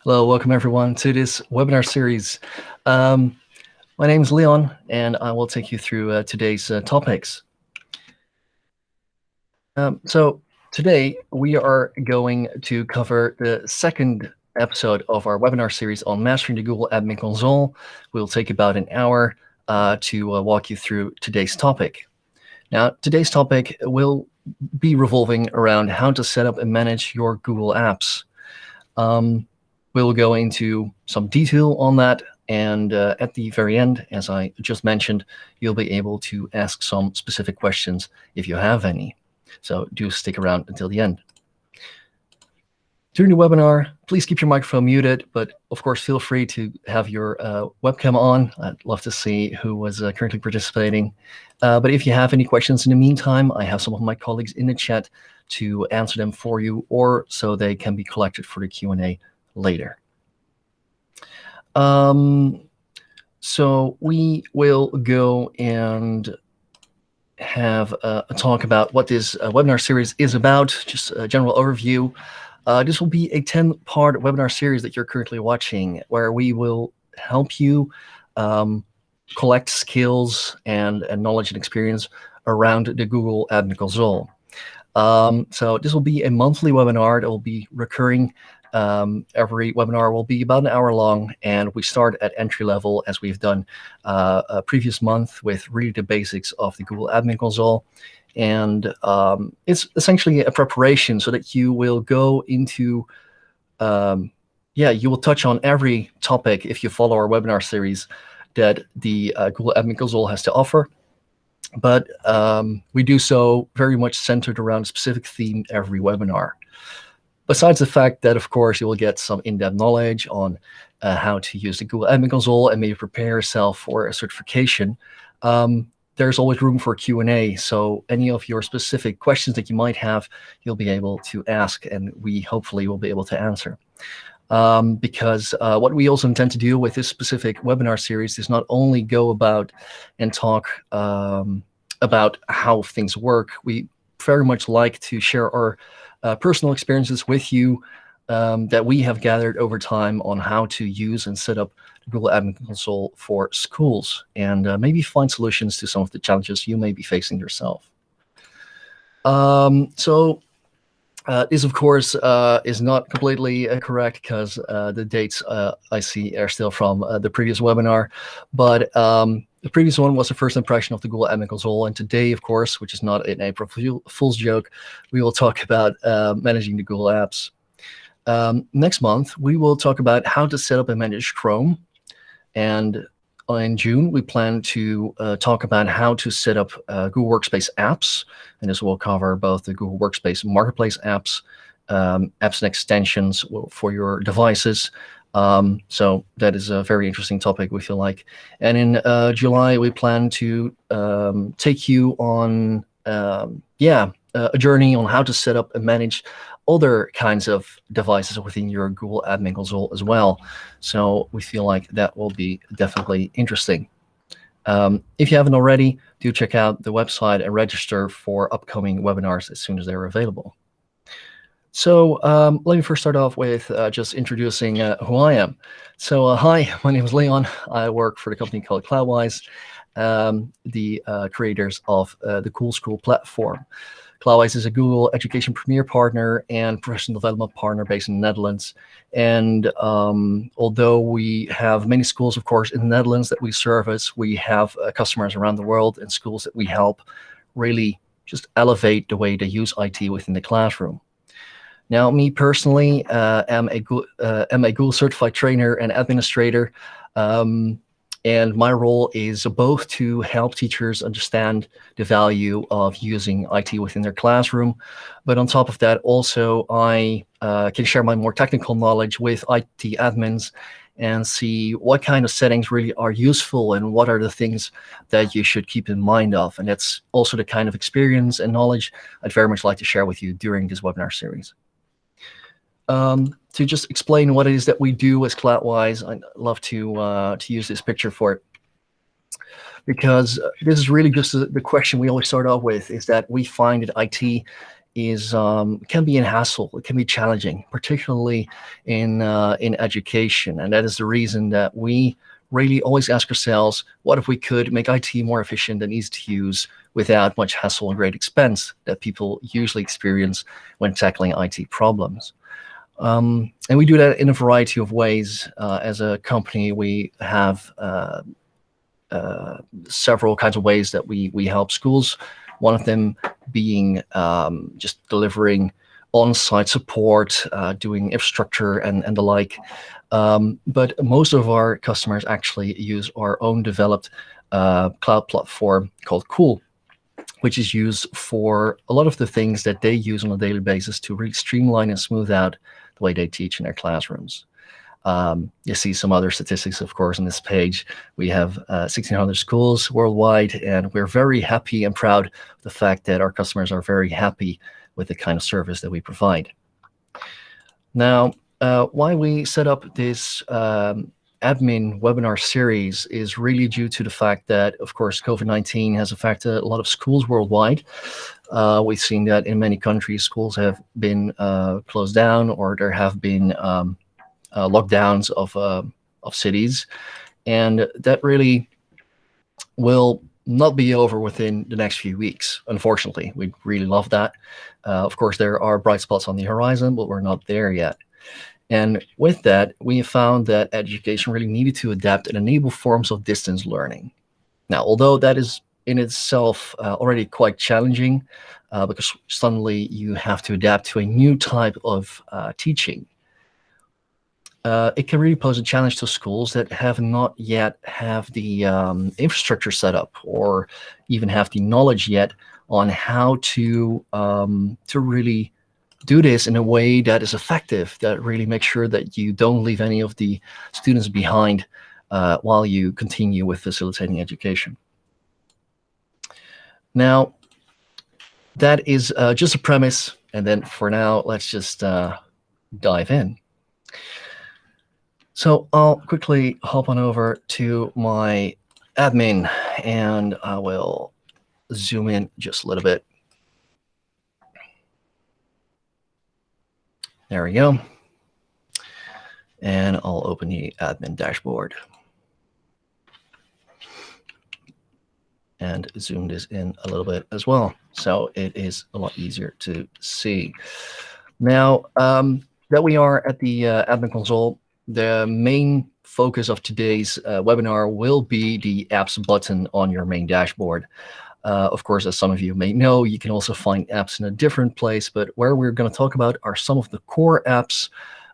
Hello, welcome everyone to this webinar series. My name is Leon, and I will take you through today's topics. So today we are going to cover the second episode of our webinar series on mastering the Google Admin Console. We'll take about an hour to walk you through today's topic. Now, today's topic will be revolving around how to set up and manage your Google apps. We'll go into some detail on that, and at the very end, as I just mentioned, you'll be able to ask some specific questions if you have any. So do stick around until the end. During the webinar, please keep your microphone muted, but of course feel free to have your webcam on. I'd love to see who was currently participating. But if you have any questions in the meantime, I have some of my colleagues in the chat to answer them for you, or so they can be collected for the Q&A later. So we will go and have a talk about what this webinar series is about, just a general overview. This will be a 10-part webinar series that you're currently watching, where we will help you collect skills and knowledge and experience around the Google Admin Console. So this will be a monthly webinar that will be recurring. Every webinar will be about an hour long, and we start at entry level, as we've done a previous month, with really the basics of the Google Admin Console. And it's essentially a preparation so that you will go into, you will touch on every topic if you follow our webinar series that the Google Admin Console has to offer. But we do so very much centered around a specific theme every webinar. Besides the fact that, of course, you will get some in-depth knowledge on how to use the Google Admin Console and maybe prepare yourself for a certification, there's always room for Q&A. So any of your specific questions that you might have, you'll be able to ask, and we hopefully will be able to answer. Because what we also intend to do with this specific webinar series is not only go about and talk about how things work. We very much like to share our personal experiences with you that we have gathered over time on how to use and set up the Google Admin Console for schools, and maybe find solutions to some of the challenges you may be facing yourself. This, of course, is not completely correct, because the dates I see are still from the previous webinar. But the previous one was the first impression of the Google Admin Console. And today, of course, which is not an April Fool's joke, we will talk about managing the Google apps. Next month, we will talk about how to set up and manage Chrome. And in June, we plan to talk about how to set up Google Workspace apps. And this will cover both the Google Workspace Marketplace apps, apps and extensions for your devices. So that is a very interesting topic, we feel like. And in July, we plan to take you on a journey on how to set up and manage other kinds of devices within your Google Admin Console as well. So we feel like that will be definitely interesting. If you haven't already, do check out the website and register for upcoming webinars as soon as they're available. So let me first start off with just introducing who I am. So hi, my name is Leon. I work for the company called Cloudwise, the creators of the Cool School platform. Cloudwise is a Google Education Premier Partner and Professional Development Partner based in the Netherlands. And although we have many schools, of course, in the Netherlands that we service, we have customers around the world and schools that we help really just elevate the way they use IT within the classroom. Now, me personally, am a Google certified trainer and administrator. And my role is both to help teachers understand the value of using IT within their classroom. But on top of that, also, I can share my more technical knowledge with IT admins and see what kind of settings really are useful and what are the things that you should keep in mind of. And that's also the kind of experience and knowledge I'd very much like to share with you during this webinar series. To just explain what it is that we do as Cloudwise, I'd love to use this picture for it, because this is really just the question we always start off with, is that we find that IT is can be a hassle. It can be challenging, particularly in education, and that is the reason that we really always ask ourselves, what if we could make IT more efficient and easy to use without much hassle and great expense that people usually experience when tackling IT problems? And we do that in a variety of ways. As a company, we have several kinds of ways that we help schools. One of them being just delivering on-site support, doing infrastructure and the like. But most of our customers actually use our own developed cloud platform called Cool, which is used for a lot of the things that they use on a daily basis to really streamline and smooth out the way they teach in their classrooms. You see some other statistics, of course, on this page. We have 1,600 schools worldwide, and we're very happy and proud of the fact that our customers are very happy with the kind of service that we provide. Now, why we set up this admin webinar series is really due to the fact that, of course, COVID-19 has affected a lot of schools worldwide. We've seen that in many countries, schools have been closed down, or there have been lockdowns of cities, and that really will not be over within the next few weeks. Unfortunately, we'd really love that. Of course, there are bright spots on the horizon, but we're not there yet. And with that, we have found that education really needed to adapt and enable forms of distance learning. Now, although that is in itself already quite challenging, because suddenly you have to adapt to a new type of teaching, it can really pose a challenge to schools that have not yet have the infrastructure set up, or even have the knowledge yet on how to really do this in a way that is effective, that really makes sure that you don't leave any of the students behind while you continue with facilitating education. Now, that is just a premise, and then for now, let's just dive in. So I'll quickly hop on over to my admin, and I will zoom in just a little bit. There we go. And I'll open the admin dashboard and zoom this in a little bit as well, so it is a lot easier to see. Now that we are at the admin console, the main focus of today's webinar will be the apps button on your main dashboard. Of course, as some of you may know, you can also find apps in a different place, but where we're going to talk about are some of the core apps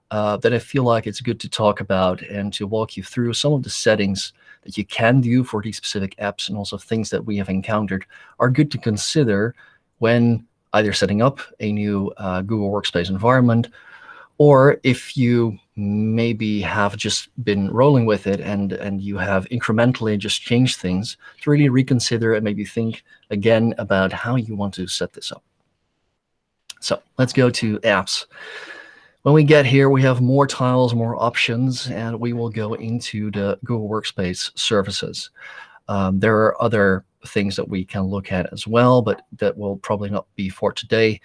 that I feel like it's good to talk about, and to walk you through some of the settings that you can do for these specific apps, and also things that we have encountered are good to consider when either setting up a new Google Workspace environment, or if you maybe have just been rolling with it and you have incrementally just changed things, to really reconsider and maybe think again about how you want to set this up. So let's go to apps. When we get here, we have more tiles, more options, and we will go into the Google Workspace services. There are other things that we can look at as well, but that will probably not be for today.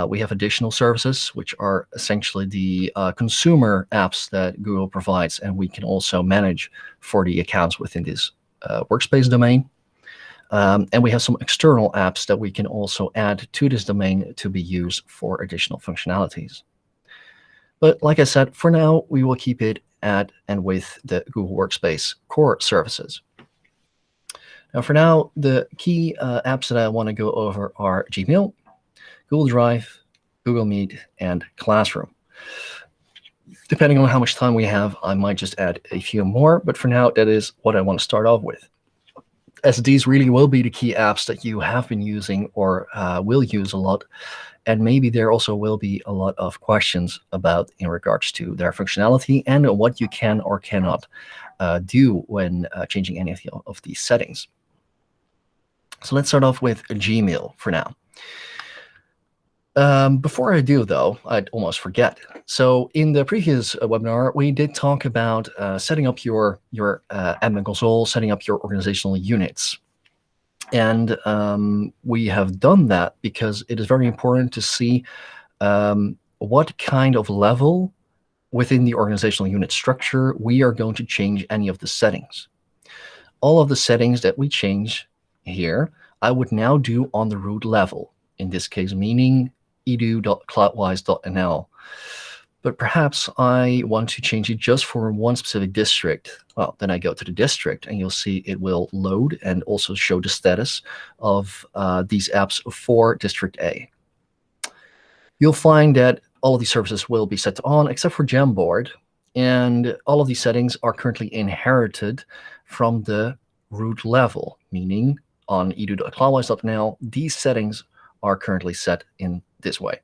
We have additional services, which are essentially the consumer apps that Google provides, and we can also manage for the accounts within this workspace domain. And we have some external apps that we can also add to this domain to be used for additional functionalities. But like I said, for now, we will keep it at and with the Google Workspace core services. Now, for now, the key apps that I want to go over are Gmail, Google Drive, Google Meet, and Classroom. Depending on how much time we have, I might just add a few more, but for now, that is what I want to start off with, as these really will be the key apps that you have been using or will use a lot, and maybe there also will be a lot of questions about in regards to their functionality and what you can or cannot do when changing any of these settings. So let's start off with Gmail for now. Before I do, though, I'd almost forget. So in the previous webinar, we did talk about setting up your admin console, setting up your organizational units. And we have done that because it is very important to see what kind of level within the organizational unit structure we are going to change any of the settings. All of the settings that we change here, I would now do on the root level, in this case meaning edu.cloudwise.nl. But perhaps I want to change it just for one specific district. Well, then I go to the district and you'll see it will load and also show the status of these apps for District A. You'll find that all of these services will be set to on except for Jamboard, and all of these settings are currently inherited from the root level, meaning on edu.cloudwise.nl, these settings are currently set in this way.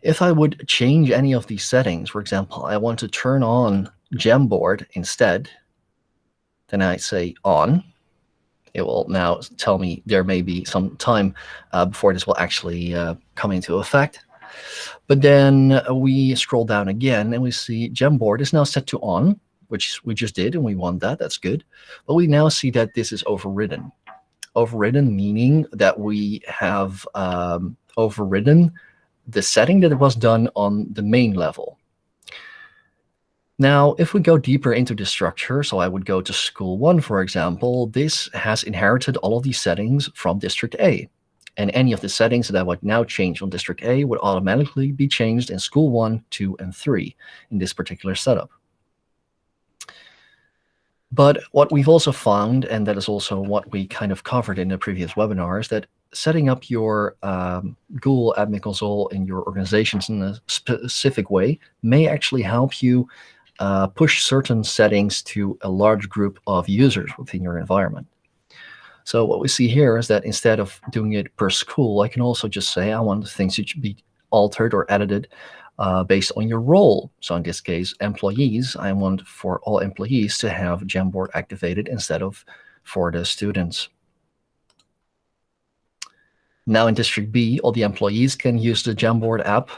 If I would change any of these settings, for example, I want to turn on Jamboard instead, then I say on. It will now tell me there may be some time before this will actually come into effect. But then we scroll down again and we see Jamboard is now set to on, which we just did, and we want that. That's good. But we now see that this is overridden. Overridden meaning that we have overridden the setting that was done on the main level. Now, if we go deeper into the structure, so I would go to School 1, for example, this has inherited all of these settings from District A. And any of the settings that I would now change on District A would automatically be changed in School 1, 2, and 3 in this particular setup. But what we've also found, and that is also what we kind of covered in the previous webinar, is that setting up your Google Admin Console in your organizations in a specific way may actually help you push certain settings to a large group of users within your environment. So what we see here is that instead of doing it per school, I can also just say I want things to be altered or edited based on your role. So in this case, employees, I want for all employees to have Jamboard activated instead of for the students. Now in District B, all the employees can use the Jamboard app,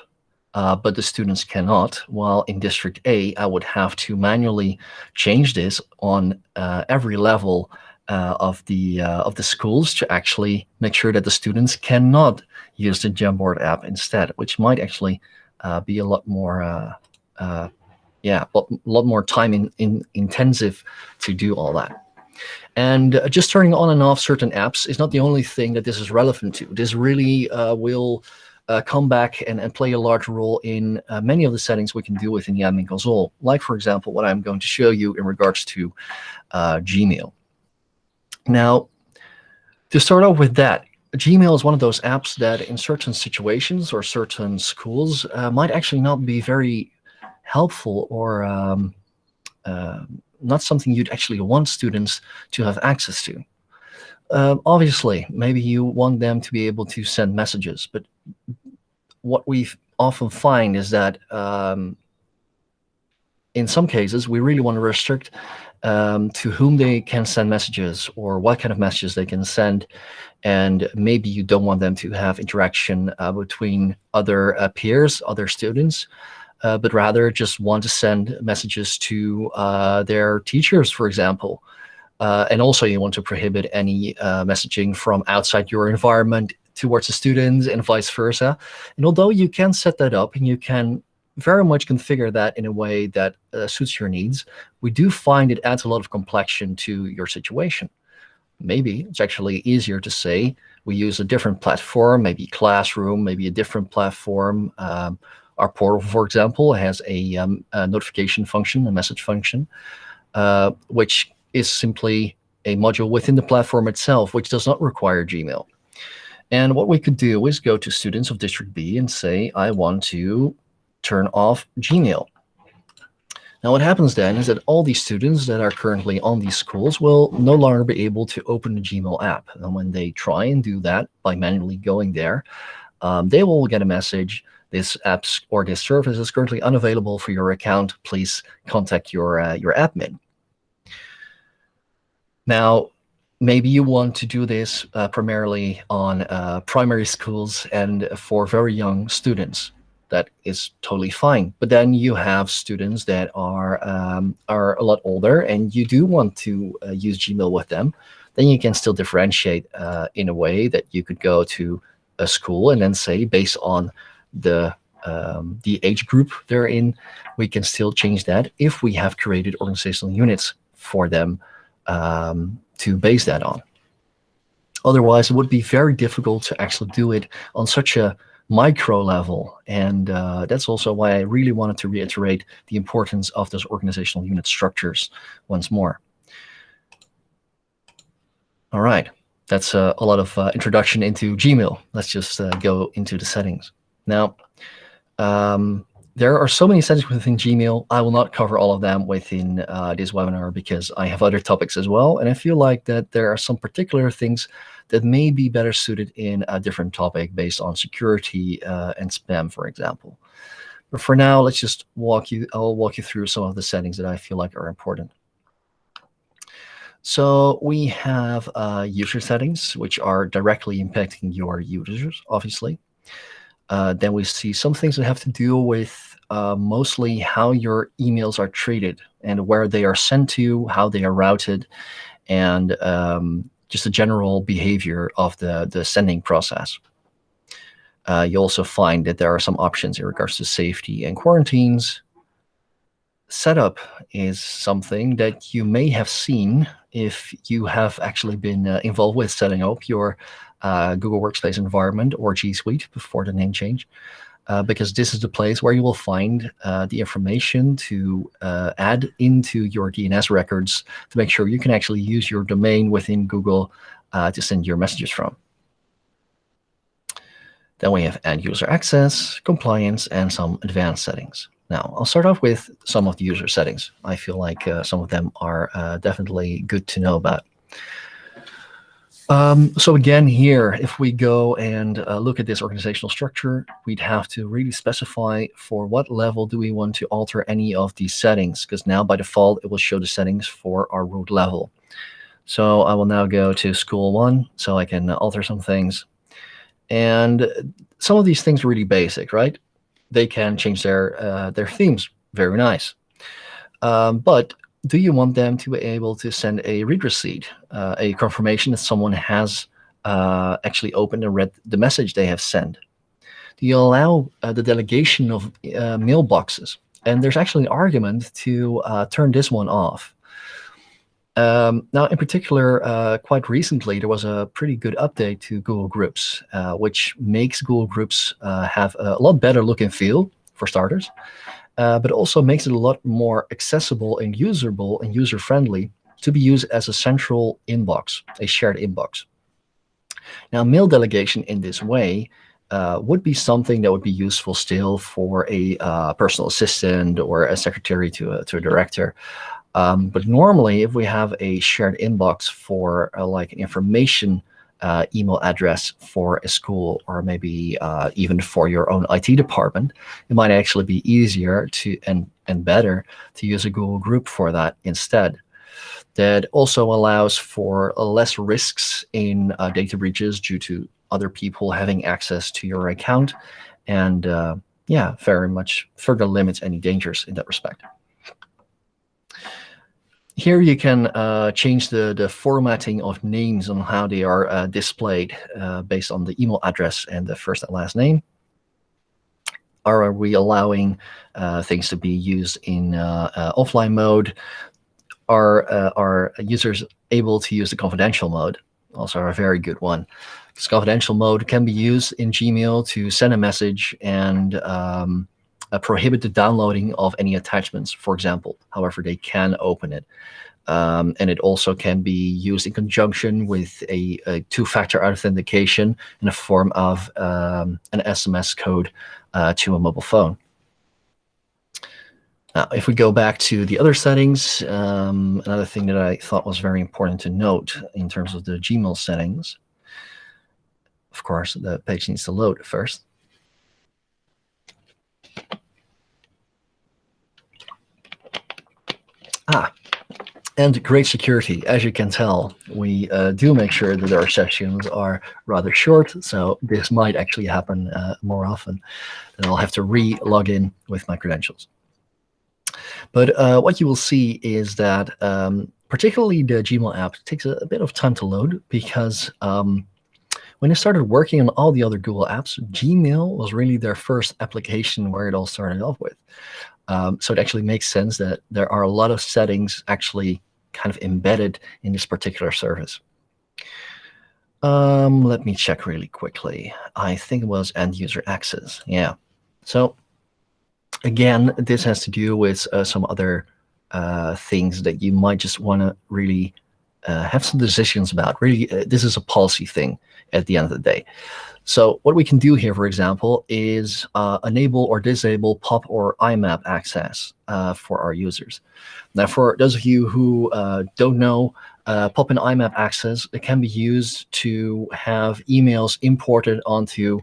but the students cannot. While in District A, I would have to manually change this on every level of the schools to actually make sure that the students cannot use the Jamboard app instead, which might actually be a lot more, a lot more time intensive to do all that. And just turning on and off certain apps is not the only thing that this is relevant to. This really will come back and play a large role in many of the settings we can do within the admin console. Like, for example, what I'm going to show you in regards to Gmail. Now, to start off with that, Gmail is one of those apps that in certain situations or certain schools might actually not be very helpful or not something you'd actually want students to have access to. Obviously, maybe you want them to be able to send messages, but what we often find is that in some cases, we really want to restrict to whom they can send messages or what kind of messages they can send. And maybe you don't want them to have interaction between other peers, other students, but rather just want to send messages to their teachers, for example. And also you want to prohibit any messaging from outside your environment towards the students and vice versa. And although you can set that up and you can very much configure that in a way that suits your needs, we do find it adds a lot of complexion to your situation. Maybe it's actually easier to say we use a different platform, maybe Classroom, maybe a different platform. Our portal, for example, has a notification function, a message function, which is simply a module within the platform itself, which does not require Gmail. And what we could do is go to students of District B and say, I want to turn off Gmail. Now what happens then is that all these students that are currently on these schools will no longer be able to open the Gmail app. And when they try and do that by manually going there, they will get a message, this app or this service is currently unavailable for your account. Please contact your admin. Now, maybe you want to do this primarily on primary schools and for very young students. That is totally fine. But then you have students that are a lot older and you do want to use Gmail with them. then you can still differentiate in a way that you could go to a school and then say, based on the age group they're in, we can still change that if we have created organizational units for them to base that on. Otherwise, it would be very difficult to actually do it on such a micro level. And that's also why I really wanted to reiterate the importance of those organizational unit structures once more. All right, that's a lot of introduction into Gmail. Let's just go into the settings. Now, there are so many settings within Gmail. I will not cover all of them within this webinar because I have other topics as well. And I feel like that there are some particular things that may be better suited in a different topic based on security and spam, for example. But for now, let's just I'll walk you through some of the settings that I feel like are important. So we have user settings, which are directly impacting your users, obviously. Then we see some things that have to do with mostly how your emails are treated and where they are sent to, how they are routed, and just the general behavior of the sending process. You also find that there are some options in regards to safety and quarantines. Setup is something that you may have seen if you have actually been involved with setting up your Google Workspace environment or G Suite before the name change, because this is the place where you will find the information to add into your DNS records to make sure you can actually use your domain within Google to send your messages from. Then we have end user access, compliance, and some advanced settings. Now, I'll start off with some of the user settings. I feel like some of them are definitely good to know about. So again, here, if we go and look at this organizational structure, we'd have to really specify for what level do we want to alter any of these settings, because now by default, it will show the settings for our root level. So I will now go to school 1 so I can alter some things. And some of these things are really basic, right? They can change their themes. Very nice. But do you want them to be able to send a read receipt, a confirmation that someone has actually opened and read the message they have sent? Do you allow the delegation of mailboxes? And there's actually an argument to turn this one off. Now, in particular, quite recently, there was a pretty good update to Google Groups, which makes Google Groups have a lot better look and feel, for starters, but also makes it a lot more accessible and usable and user-friendly to be used as a central inbox, a shared inbox. Now, mail delegation in this way would be something that would be useful still for a personal assistant or a secretary to a director. But normally, if we have a shared inbox for like an information email address for a school, or maybe even for your own IT department, it might actually be easier to and better to use a Google group for that instead. That also allows for less risks in data breaches due to other people having access to your account, and yeah, very much further limits any dangers in that respect. Here you can change the formatting of names on how they are displayed based on the email address and the first and last name. Are we allowing things to be used in offline mode? Are users able to use the confidential mode? Also a very good one. This confidential mode can be used in Gmail to send a message and prohibit the downloading of any attachments, for example. However, they can open it. And it also can be used in conjunction with a two-factor authentication in the form of an SMS code to a mobile phone. Now, if we go back to the other settings, another thing that I thought was very important to note in terms of the Gmail settings, of course, the page needs to load first. And great security. As you can tell, we do make sure that our sessions are rather short, so this might actually happen more often, and I'll have to re-log in with my credentials. But what you will see is that particularly the Gmail app, takes a bit of time to load because when I started working on all the other Google apps, Gmail was really their first application where it all started off with. So it actually makes sense that there are a lot of settings actually kind of embedded in this particular service. Let me check really quickly. I think it was end user access. Yeah. So again, this has to do with some other things that you might just want to really have some decisions about. Really, this is a policy thing at the end of the day. So what we can do here, for example, is enable or disable POP or IMAP access for our users. Now, for those of you who don't know, POP and IMAP access, it can be used to have emails imported onto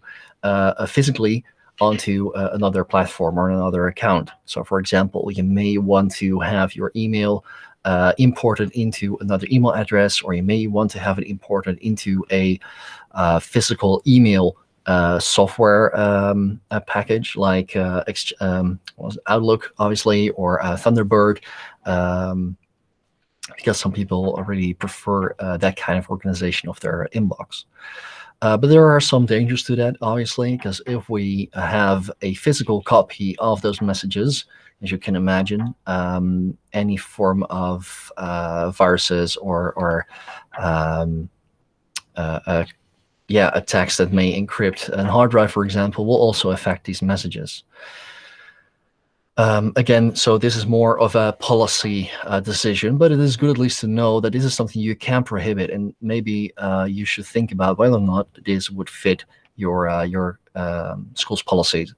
physically onto another platform or another account. So, for example, you may want to have your email imported into another email address, or you may want to have it imported into a physical email software a package like Outlook, obviously, or Thunderbird, because some people already prefer that kind of organization of their inbox. But there are some dangers to that, obviously, because if we have a physical copy of those messages, as you can imagine, any form of viruses or attacks that may encrypt a hard drive, for example, will also affect these messages. Again, so this is more of a policy decision, but it is good at least to know that this is something you can prohibit, and maybe you should think about whether or not this would fit your school's policies.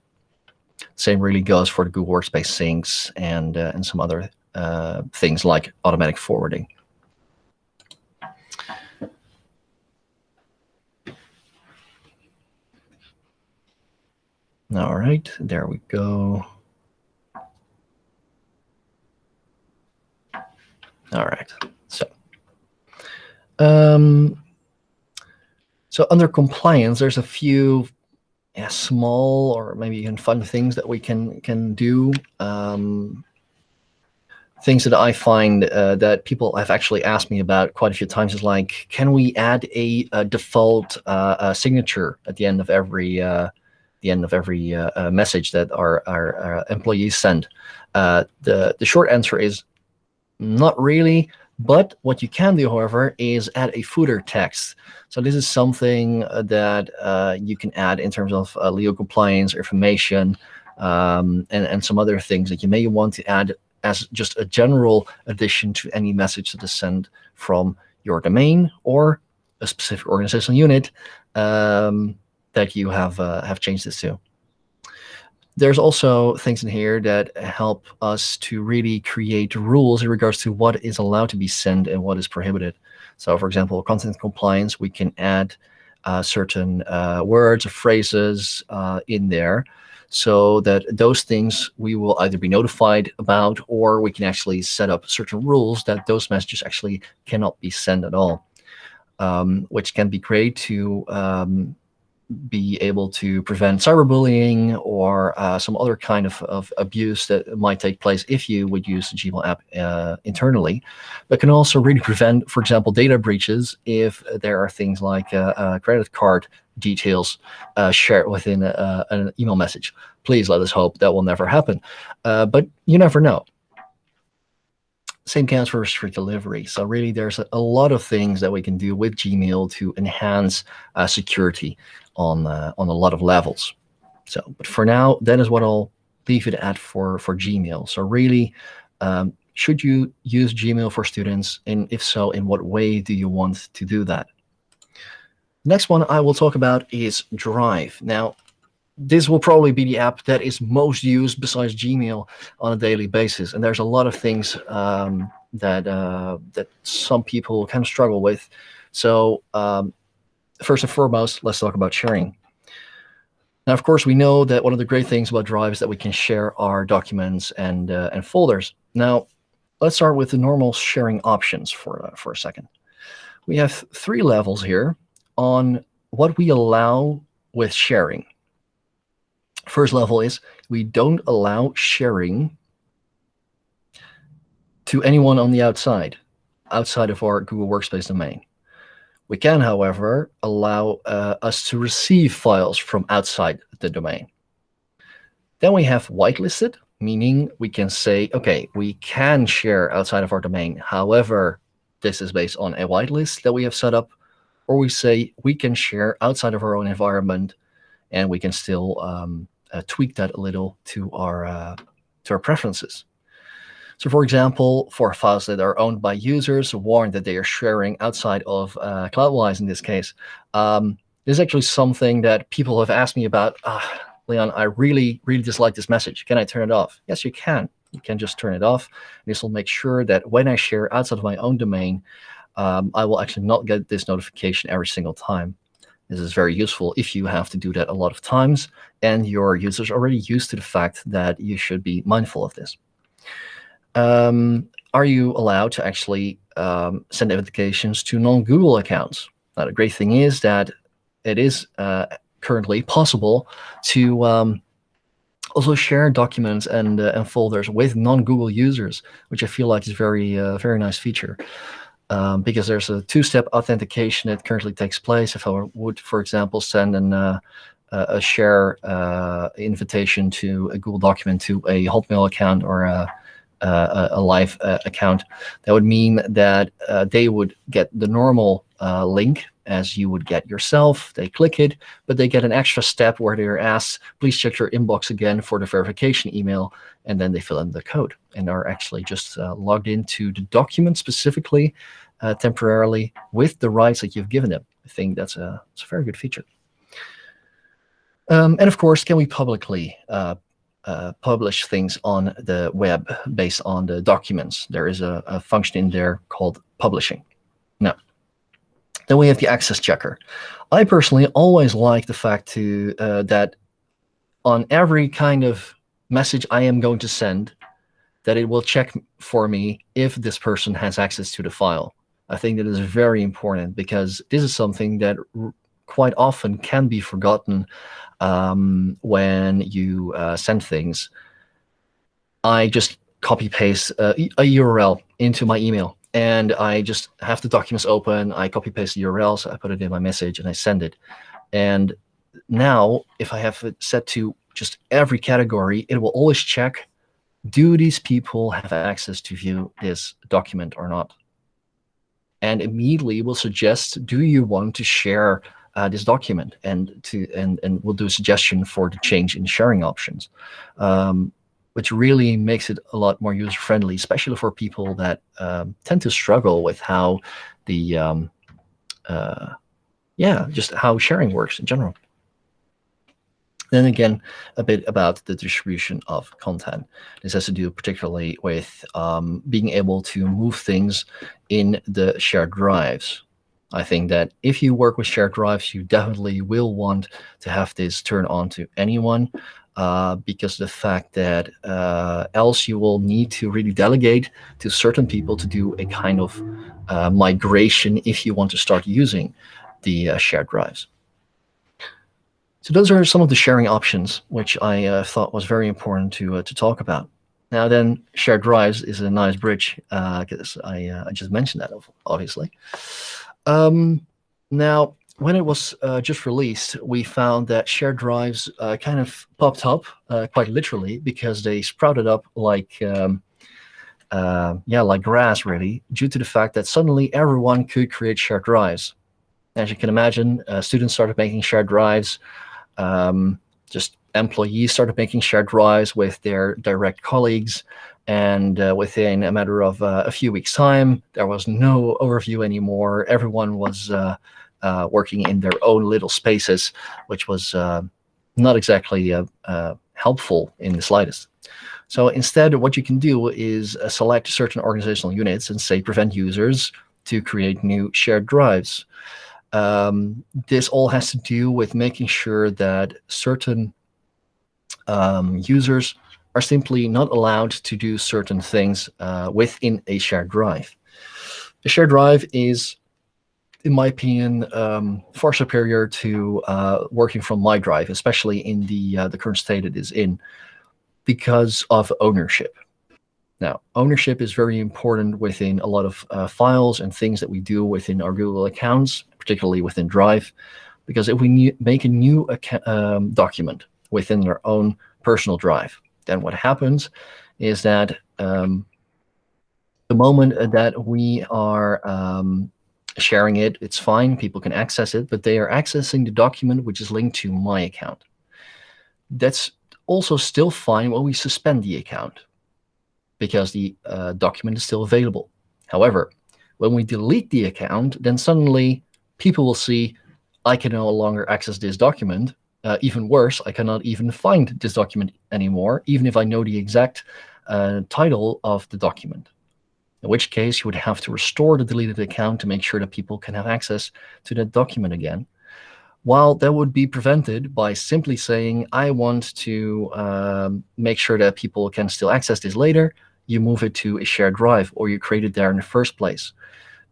Same really goes for the Google Workspace syncs and some other things like automatic forwarding. All right, there we go. All right, so under compliance, there's a few small or maybe even fun things that we can do. Things that I find that people have actually asked me about quite a few times is like, can we add a default signature at the end of every message that our employees send? The short answer is not really. But what you can do, however, is add a footer text. So this is something that you can add in terms of legal compliance, information, and some other things that you may want to add as just a general addition to any message that is sent from your domain or a specific organizational unit that you have changed this to. There's also things in here that help us to really create rules in regards to what is allowed to be sent and what is prohibited. So, for example, content compliance, we can add certain words or phrases in there so that those things we will either be notified about, or we can actually set up certain rules that those messages actually cannot be sent at all, which can be great to be able to prevent cyberbullying or some other kind of abuse that might take place if you would use the Gmail app internally. But can also really prevent, for example, data breaches if there are things like credit card details shared within an email message. Please let us hope that will never happen. But you never know. Same counts for restrict delivery. So really, there's a lot of things that we can do with Gmail to enhance security on a lot of levels. So, but for now, that is what I'll leave it at for Gmail. So really, should you use Gmail for students? And if so, in what way do you want to do that? Next one I will talk about is Drive. Now, this will probably be the app that is most used besides Gmail on a daily basis. And there's a lot of things that some people kind of struggle with. So first and foremost, let's talk about sharing. Now, of course, we know that one of the great things about Drive is that we can share our documents and folders. Now, let's start with the normal sharing options for a second. We have 3 levels here on what we allow with sharing. First level is we don't allow sharing to anyone on the outside. outside of our Google Workspace domain. We can, however, allow us to receive files from outside the domain. Then we have whitelisted, meaning we can say, okay, we can share outside of our domain. However, this is based on a whitelist that we have set up, or we say we can share outside of our own environment, and we can still tweak that a little to our preferences. So for example, for files that are owned by users warned that they are sharing outside of Cloudwise in this case, this is actually something that people have asked me about. Leon, I really dislike this message. Can I turn it off? Yes, you can. You can just turn it off. This will make sure that when I share outside of my own domain, I will actually not get this notification every single time. This is very useful if you have to do that a lot of times and your users are already used to the fact that you should be mindful of this. Are you allowed to actually send notifications to non-Google accounts? Now, the great thing is that it is currently possible to also share documents and folders with non-Google users, which I feel like is very nice feature. Because there's a two-step authentication that currently takes place. If I would, for example, send a share invitation to a Google document to a Hotmail account or a live account, that would mean that they would get the normal link as you would get yourself. They click it, but they get an extra step where they're asked, please check your inbox again for the verification email, and then they fill in the code and are actually just logged into the document specifically temporarily with the rights that you've given them. I think it's a very good feature. And of course, can we publicly publish things on the web based on the documents? There is a function in there called publishing. Now, then we have the access checker. I personally always like the fact that on every kind of message I am going to send, that it will check for me if this person has access to the file. I think that is very important because this is something that quite often can be forgotten when you send things. I just copy paste a URL into my email, and I just have the documents open. I copy paste the URLs, I put it in my message, and I send it. And now, if I have it set to just every category, it will always check, do these people have access to view this document or not? And immediately will suggest, do you want to share this document, and we'll do a suggestion for the change in sharing options, which really makes it a lot more user-friendly, especially for people that tend to struggle with how the just how sharing works in general. Then again, a bit about the distribution of content. This has to do particularly with being able to move things in the shared drives. I think that if you work with shared drives, you definitely will want to have this turn on to anyone, because the fact that else you will need to really delegate to certain people to do a kind of migration if you want to start using the shared drives. So those are some of the sharing options, which I thought was very important to talk about. Now then, shared drives is a nice bridge, because I just mentioned that, obviously. Now, when it was just released, we found that shared drives kind of popped up quite literally, because they sprouted up like like grass, really, due to the fact that suddenly everyone could create shared drives. As you can imagine, students started making shared drives. Just employees started making shared drives with their direct colleagues, and within a matter of a few weeks' time, there was no overview anymore. Everyone was working in their own little spaces, which was not exactly helpful in the slightest. So instead, what you can do is select certain organizational units and say prevent users to create new shared drives. This all has to do with making sure that certain users are simply not allowed to do certain things within a shared drive. A shared drive is, in my opinion, far superior to working from my drive, especially in the current state it is in, because of ownership. Now, ownership is very important within a lot of files and things that we do within our Google accounts, particularly within Drive, because if we make a new document within our own personal Drive, then what happens is that the moment that we are sharing it, it's fine, people can access it, but they are accessing the document which is linked to my account. That's also still fine when we suspend the account, because the document is still available. However, when we delete the account, then suddenly people will see, I can no longer access this document. Even worse, I cannot even find this document anymore, even if I know the exact title of the document. In which case, you would have to restore the deleted account to make sure that people can have access to that document again. While that would be prevented by simply saying, I want to make sure that people can still access this later, you move it to a shared drive, or you create it there in the first place.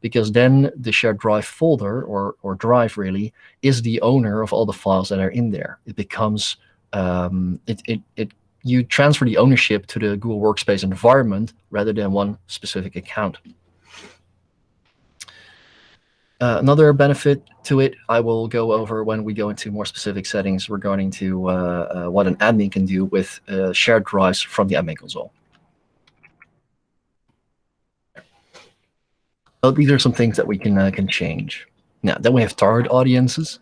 Because then the shared drive folder, or drive really, is the owner of all the files that are in there. It becomes, you transfer the ownership to the Google Workspace environment rather than one specific account. Another benefit to it, I will go over when we go into more specific settings regarding to what an admin can do with shared drives from the admin console. So these are some things that we can change. Now, then we have target audiences.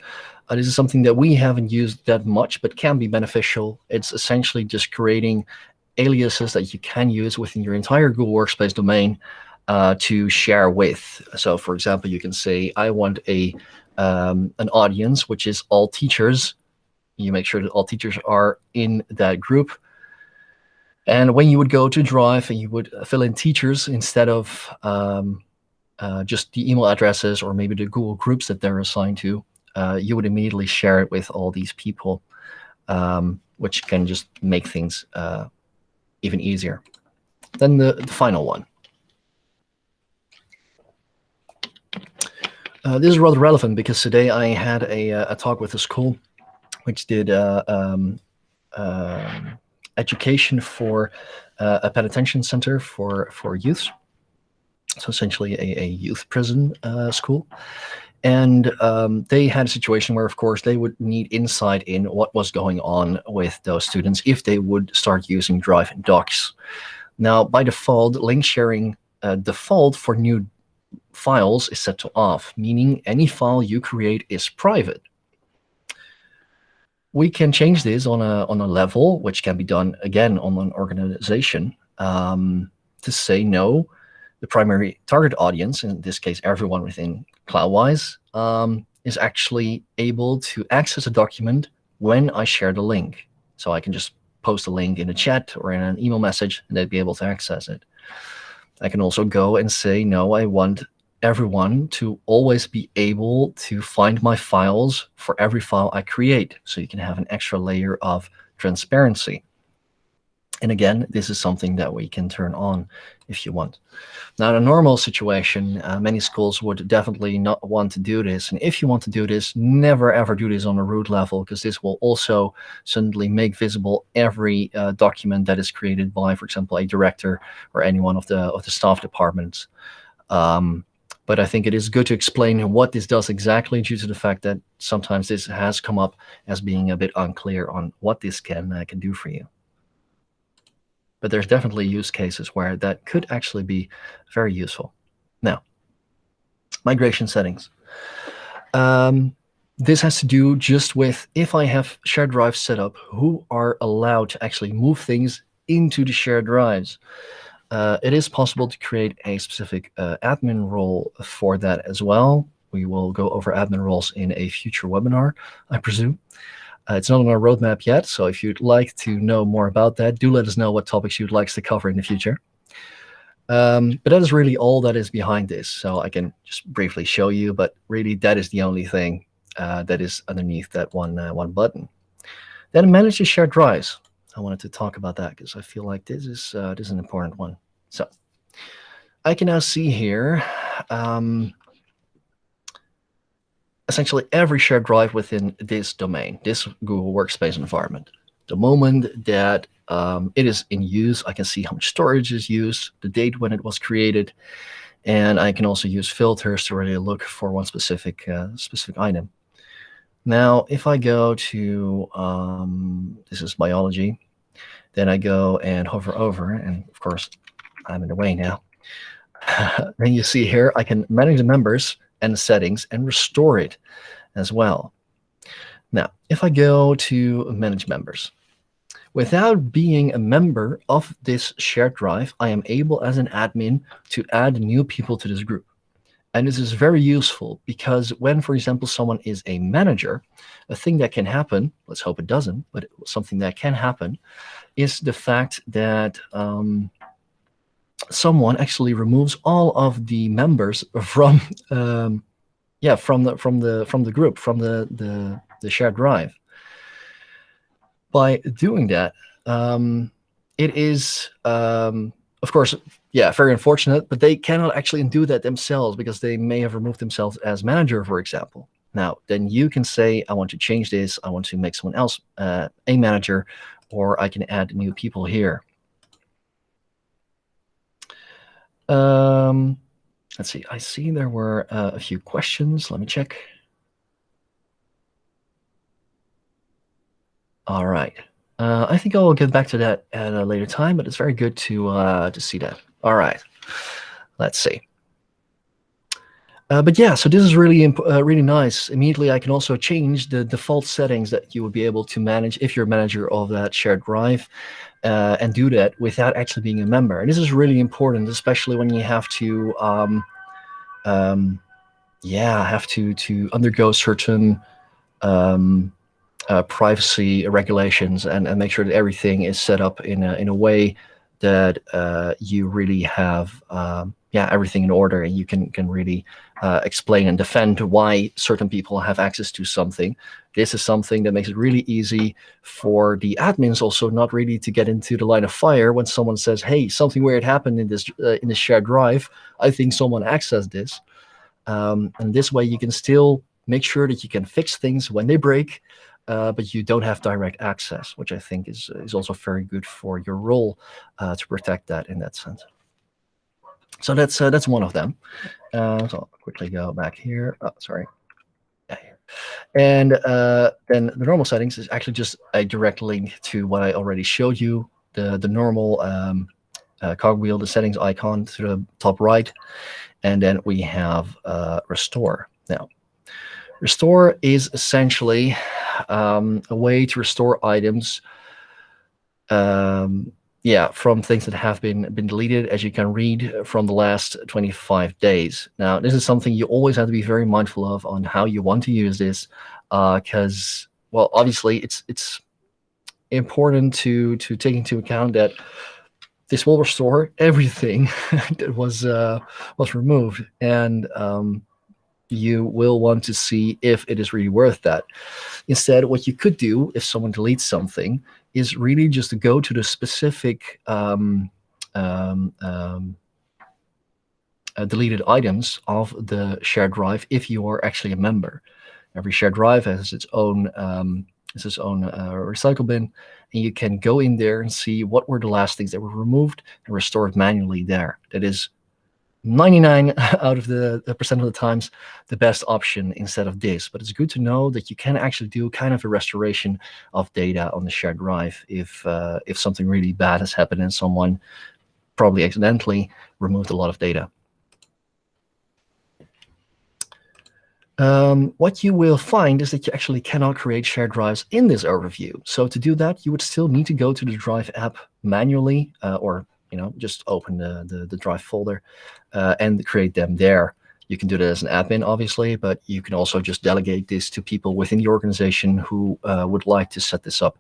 This is something that we haven't used that much, but can be beneficial. It's essentially just creating aliases that you can use within your entire Google Workspace domain to share with. So, for example, you can say, I want an audience which is all teachers. You make sure that all teachers are in that group. And when you would go to Drive and you would fill in teachers instead of just the email addresses or maybe the Google groups that they're assigned to, you would immediately share it with all these people, which can just make things even easier. Then the final one. This is rather relevant because today I had a talk with a school which did education for a penitentiary center for youths. So essentially a youth prison school. And they had a situation where, of course, they would need insight in what was going on with those students if they would start using Drive and Docs. Now, by default, link sharing default for new files is set to off, meaning any file you create is private. We can change this on a level, which can be done again on an organization, to say no. The primary target audience, in this case everyone within Cloudwise, is actually able to access a document when I share the link. So I can just post a link in a chat or in an email message, and they'd be able to access it. I can also go and say, no, I want everyone to always be able to find my files for every file I create. So you can have an extra layer of transparency. And again, this is something that we can turn on if you want. Now, in a normal situation, many schools would definitely not want to do this. And if you want to do this, never ever do this on a root level, because this will also suddenly make visible every document that is created by, for example, a director or any one of the staff departments. But I think it is good to explain what this does exactly, due to the fact that sometimes this has come up as being a bit unclear on what this can do for you. But there's definitely use cases where that could actually be very useful. Now, migration settings. This has to do just with, if I have shared drives set up, who are allowed to actually move things into the shared drives. It is possible to create a specific admin role for that as well. We will go over admin roles in a future webinar, I presume. It's not on our roadmap yet, so if you'd like to know more about that, do let us know what topics you'd like us to cover in the future. But that is really all that is behind this. So I can just briefly show you, but really that is the only thing that is underneath that one button. Then manage your shared drives. I wanted to talk about that because I feel like this is an important one. So I can now see here essentially every shared drive within this domain, this Google Workspace environment. The moment that it is in use, I can see how much storage is used, the date when it was created, and I can also use filters to really look for one specific item. Now, if I go to, this is biology, then I go and hover over, and of course, I'm in the way now. Then you see here, I can manage the members and the settings and restore it as well. Now, if I go to manage members, without being a member of this shared drive, I am able as an admin to add new people to this group. And this is very useful because when, for example, someone is a manager, a thing that can happen, let's hope it doesn't, but something that can happen is the fact that someone actually removes all of the members from the group, from the shared drive. By doing that, it is of course, very unfortunate, but they cannot actually do that themselves because they may have removed themselves as manager, for example. Now, then you can say, I want to change this. I want to make someone else a manager, or I can add new people here. Let's see. I see there were a few questions. Let me check. All right. I think I'll get back to that at a later time, but it's very good to see that. All right. Let's see. But yeah, so this is really really nice. Immediately, I can also change the default settings that you would be able to manage if you're a manager of that shared drive, and do that without actually being a member. And this is really important, especially when you have to, undergo certain privacy regulations and make sure that everything is set up in a way that you really have everything in order, and you can really explain and defend why certain people have access to something. This is something that makes it really easy for the admins also not really to get into the line of fire when someone says, hey, something weird happened in this shared drive. I think someone accessed this. And this way you can still make sure that you can fix things when they break, but you don't have direct access, which I think is also very good for your role to protect that in that sense. So that's one of them. So I'll quickly go back here. Oh, sorry. Yeah, here. And then the normal settings is actually just a direct link to what I already showed you, the normal cogwheel, the settings icon to the top right. And then we have restore. Now, restore is essentially a way to restore items from things that have been deleted, as you can read from the last 25 days. Now, this is something you always have to be very mindful of on how you want to use this, because, well, obviously it's important to take into account that this will restore everything that was removed, and you will want to see if it is really worth that. Instead, what you could do if someone deletes something is really just to go to the specific deleted items of the shared drive if you are actually a member. Every shared drive has its own recycle bin, and you can go in there and see what were the last things that were removed and restore it manually there. That is 99 out of the percent of the times the best option instead of this. But it's good to know that you can actually do kind of a restoration of data on the shared drive if something really bad has happened and someone probably accidentally removed a lot of data. What you will find is that you actually cannot create shared drives in this overview. So to do that, you would still need to go to the Drive app manually, or just open the Drive folder and create them there. You can do that as an admin, obviously, but you can also just delegate this to people within the organization who would like to set this up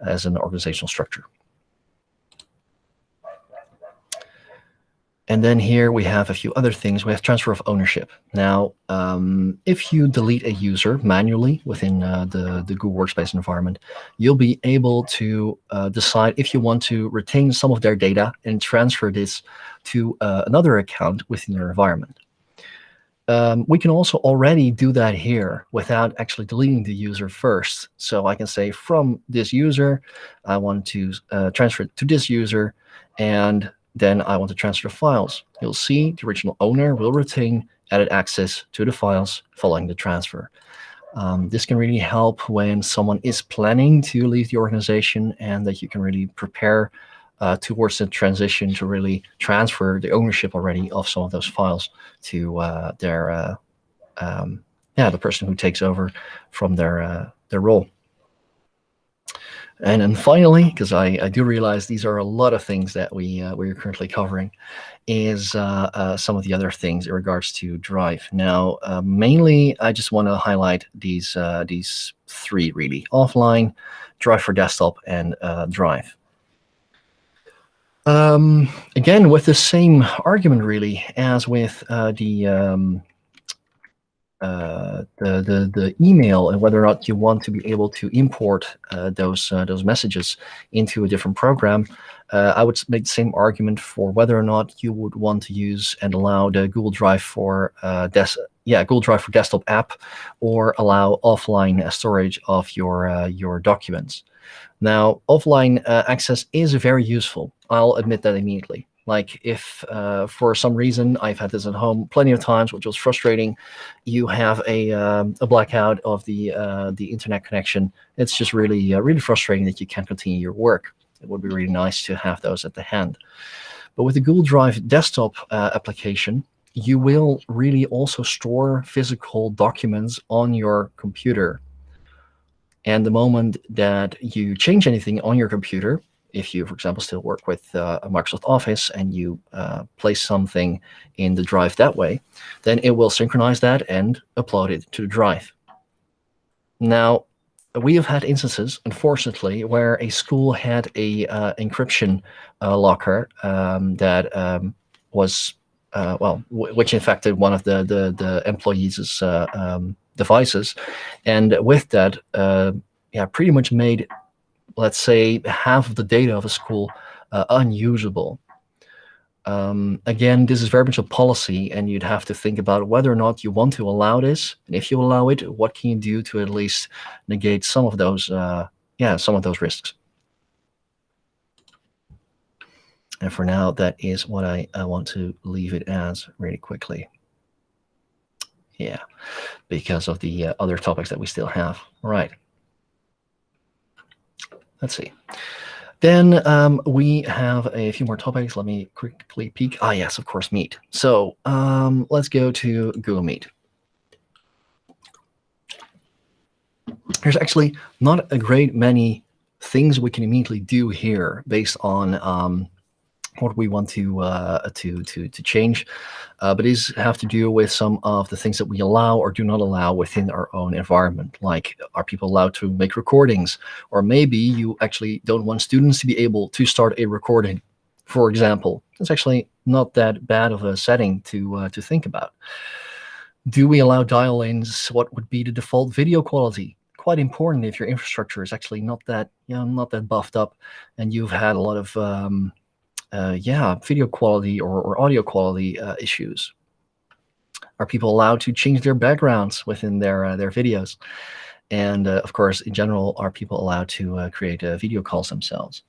as an organizational structure. And then here we have a few other things. We have transfer of ownership. Now, if you delete a user manually within the Google Workspace environment, you'll be able to decide if you want to retain some of their data and transfer this to another account within your environment. We can also already do that here without actually deleting the user first. So I can say from this user, I want to transfer it to this user, and then I want to transfer the files. You'll see the original owner will retain edit access to the files following the transfer. This can really help when someone is planning to leave the organization, and that you can really prepare towards the transition to really transfer the ownership already of some of those files to the person who takes over from their role. And then finally, because I do realize these are a lot of things that we're currently covering, is some of the other things in regards to Drive. Now, mainly, I just want to highlight these three really: offline, Drive for desktop, and Drive. Again, with the same argument really as with the email, and whether or not you want to be able to import those messages into a different program, I would make the same argument for whether or not you would want to use and allow the Google Drive for Google Drive for desktop app, or allow offline storage of your documents. Now, offline access is very useful. I'll admit that immediately. Like if for some reason, I've had this at home plenty of times, which was frustrating, you have a blackout of the internet connection. It's just really really frustrating that you can't continue your work. It would be really nice to have those at the hand. But with the Google Drive desktop application, you will really also store physical documents on your computer. And the moment that you change anything on your computer, if you, for example, still work with Microsoft Office, and you place something in the Drive that way, then it will synchronize that and upload it to the Drive. Now, we have had instances, unfortunately, where a school had a encryption locker that was, which infected one of the employees' devices, and with that, pretty much made, let's say, half of the data of a school unusable. Again, this is very much a policy, and you'd have to think about whether or not you want to allow this. And if you allow it, what can you do to at least negate some of those risks? And for now, that is what I want to leave it as really quickly. Yeah, because of the other topics that we still have. All right. Let's see. Then we have a few more topics. Let me quickly peek. Ah, yes, of course, Meet. So let's go to Google Meet. There's actually not a great many things we can immediately do here based on what we want to change, but these have to do with some of the things that we allow or do not allow within our own environment. Like, are people allowed to make recordings? Or maybe you actually don't want students to be able to start a recording, for example. It's actually not that bad of a setting to think about. Do we allow dial-ins? What would be the default video quality? Quite important if your infrastructure is actually not that buffed up, and you've had a lot of video quality or audio quality issues. Are people allowed to change their backgrounds within their videos? And of course, in general, are people allowed to create video calls themselves?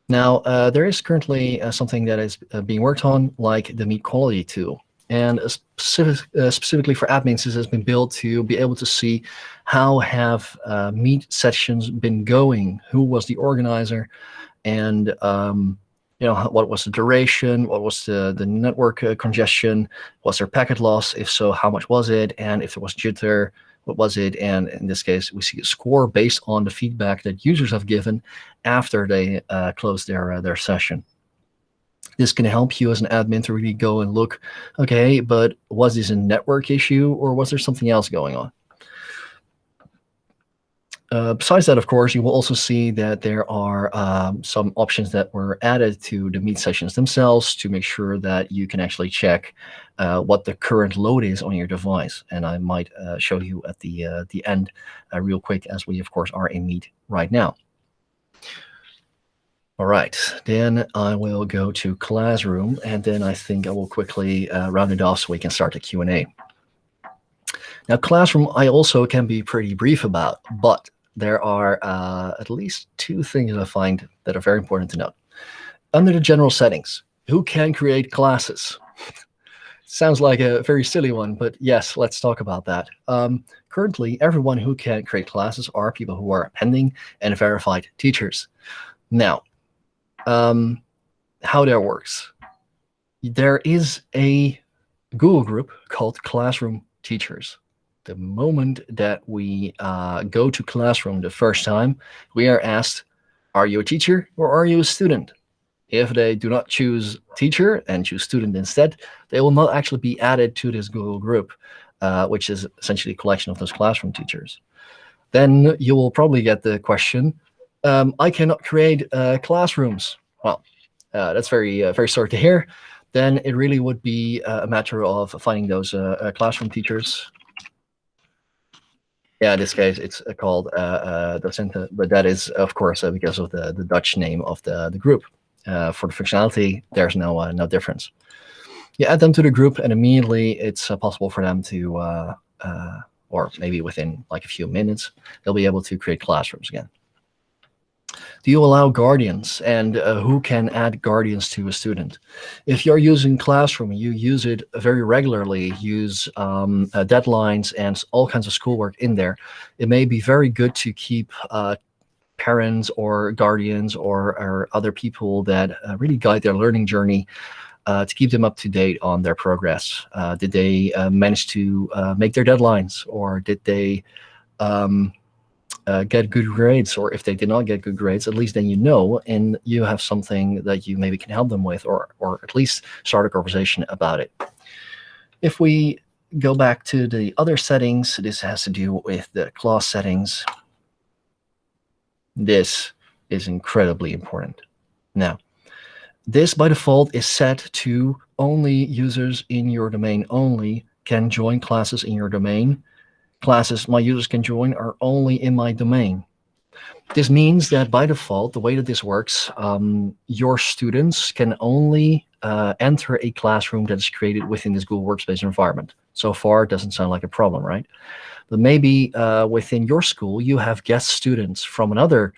Now, there is currently something that is being worked on, like the Meet Quality tool. And specifically for admins, this has been built to be able to see how have Meet sessions been going, who was the organizer, and what was the duration, what was the network congestion, was there packet loss, if so, how much was it, and if there was jitter, what was it? And in this case, we see a score based on the feedback that users have given after they closed their session. This can help you as an admin to really go and look, okay, but was this a network issue, or was there something else going on? Besides that, of course, you will also see that there are some options that were added to the Meet sessions themselves to make sure that you can actually check what the current load is on your device. And I might show you at the end real quick, as we, of course, are in Meet right now. All right, then I will go to Classroom, and then I think I will quickly round it off so we can start the Q&A. Now, Classroom I also can be pretty brief about, but there are at least two things I find that are very important to note. Under the general settings, who can create classes? Sounds like a very silly one, but yes, let's talk about that. Currently, everyone who can create classes are people who are pending and verified teachers. Now, how that works. There is a Google group called Classroom Teachers. The moment that we go to Classroom the first time, we are asked, are you a teacher or are you a student? If they do not choose teacher and choose student instead, they will not actually be added to this Google group, which is essentially a collection of those classroom teachers. Then you will probably get the question, I cannot create classrooms. Well, that's very sorry to hear. Then it really would be a matter of finding those classroom teachers. Yeah, in this case, it's called docenten, but that is, of course, because of the Dutch name of the group. For the functionality, there's no difference. You add them to the group, and immediately it's possible for them to, or maybe within like a few minutes, they'll be able to create classrooms again. Do you allow guardians, and who can add guardians to a student? If you're using Classroom, you use it very regularly, use deadlines and all kinds of schoolwork in there, it may be very good to keep parents or guardians or other people that really guide their learning journey to keep them up to date on their progress. Did they manage to make their deadlines, or did they get good grades? Or if they did not get good grades, at least then you know, and you have something that you maybe can help them with, or at least start a conversation about it. If we go back to the other settings, this has to do with the class settings. This is incredibly important. Now, this by default is set to only users in your domain only can join classes in your domain. Classes my users can join are only in my domain. This means that by default, the way that this works, your students can only enter a classroom that is created within this Google Workspace environment. So far, it doesn't sound like a problem, right? But maybe within your school, you have guest students from another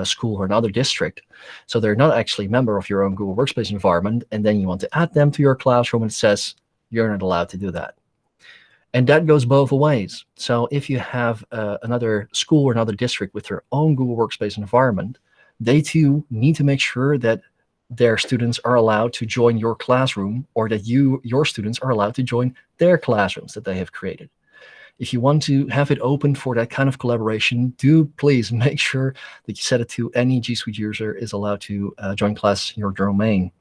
school or another district. So they're not actually a member of your own Google Workspace environment, and then you want to add them to your classroom, and it says you're not allowed to do that. And that goes both ways. So if you have another school or another district with their own Google Workspace environment, they too need to make sure that their students are allowed to join your classroom, or that your students are allowed to join their classrooms that they have created. If you want to have it open for that kind of collaboration, do please make sure that you set it to any G Suite user is allowed to join class in your domain.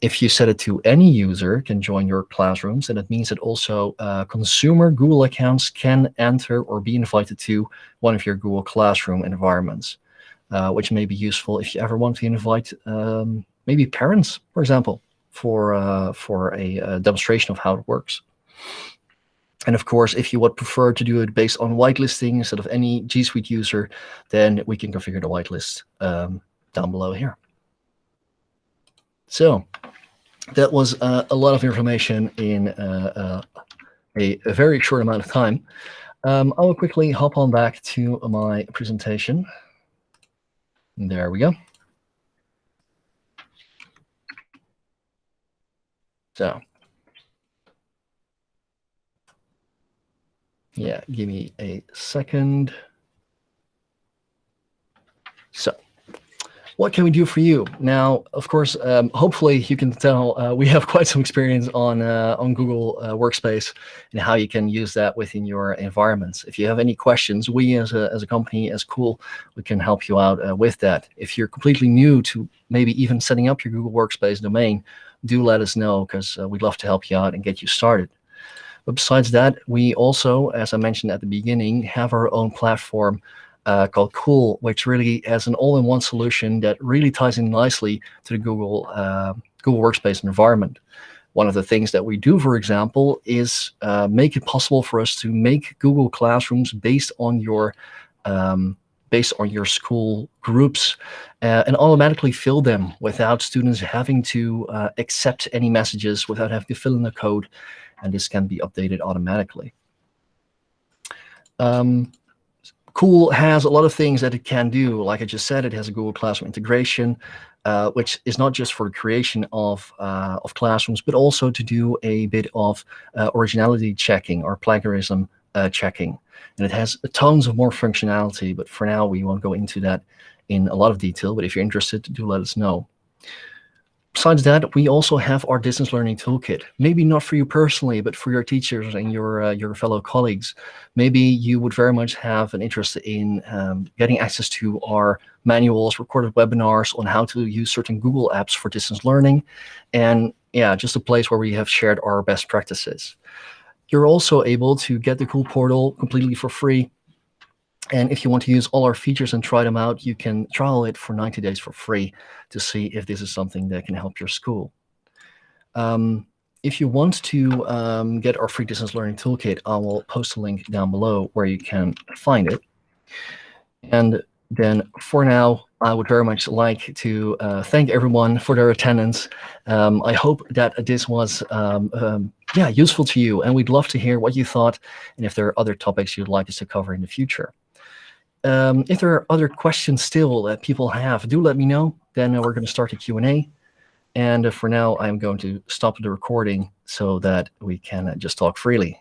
If you set it to any user can join your classrooms, then it means that also consumer Google accounts can enter or be invited to one of your Google Classroom environments, which may be useful if you ever want to invite maybe parents, for example, for a demonstration of how it works. And of course, if you would prefer to do it based on whitelisting instead of any G Suite user, then we can configure the whitelist down below here. So that was a lot of information in a very short amount of time. I will quickly hop on back to my presentation. There we go. So yeah, give me a second. So what can we do for you? Now, of course, hopefully you can tell we have quite some experience on Google Workspace and how you can use that within your environments. If you have any questions, we as a company, as Cool, we can help you out with that. If you're completely new to maybe even setting up your Google Workspace domain, do let us know, because we'd love to help you out and get you started. But besides that, we also, as I mentioned at the beginning, have our own platform called Cool, which really has an all-in-one solution that really ties in nicely to the Google Workspace environment. One of the things that we do, for example, is make it possible for us to make Google Classrooms based on your based on your school groups and automatically fill them without students having to accept any messages, without having to fill in the code, and this can be updated automatically. Cool has a lot of things that it can do. Like I just said, it has a Google Classroom integration, which is not just for the creation of classrooms, but also to do a bit of originality checking or plagiarism checking. And it has tons of more functionality, but for now we won't go into that in a lot of detail. But if you're interested, do let us know. Besides that, we also have our distance learning toolkit. Maybe not for you personally, but for your teachers and your fellow colleagues. Maybe you would very much have an interest in getting access to our manuals, recorded webinars on how to use certain Google apps for distance learning, and yeah, just a place where we have shared our best practices. You're also able to get the Cool portal completely for free. And if you want to use all our features and try them out, you can trial it for 90 days for free to see if this is something that can help your school. If you want to get our free distance learning toolkit, I will post a link down below where you can find it. And then for now, I would very much like to thank everyone for their attendance. I hope that this was useful to you, and we'd love to hear what you thought and if there are other topics you'd like us to cover in the future. If there are other questions still that people have, do let me know. Then we're going to start the Q&A. And for now, I'm going to stop the recording so that we can just talk freely.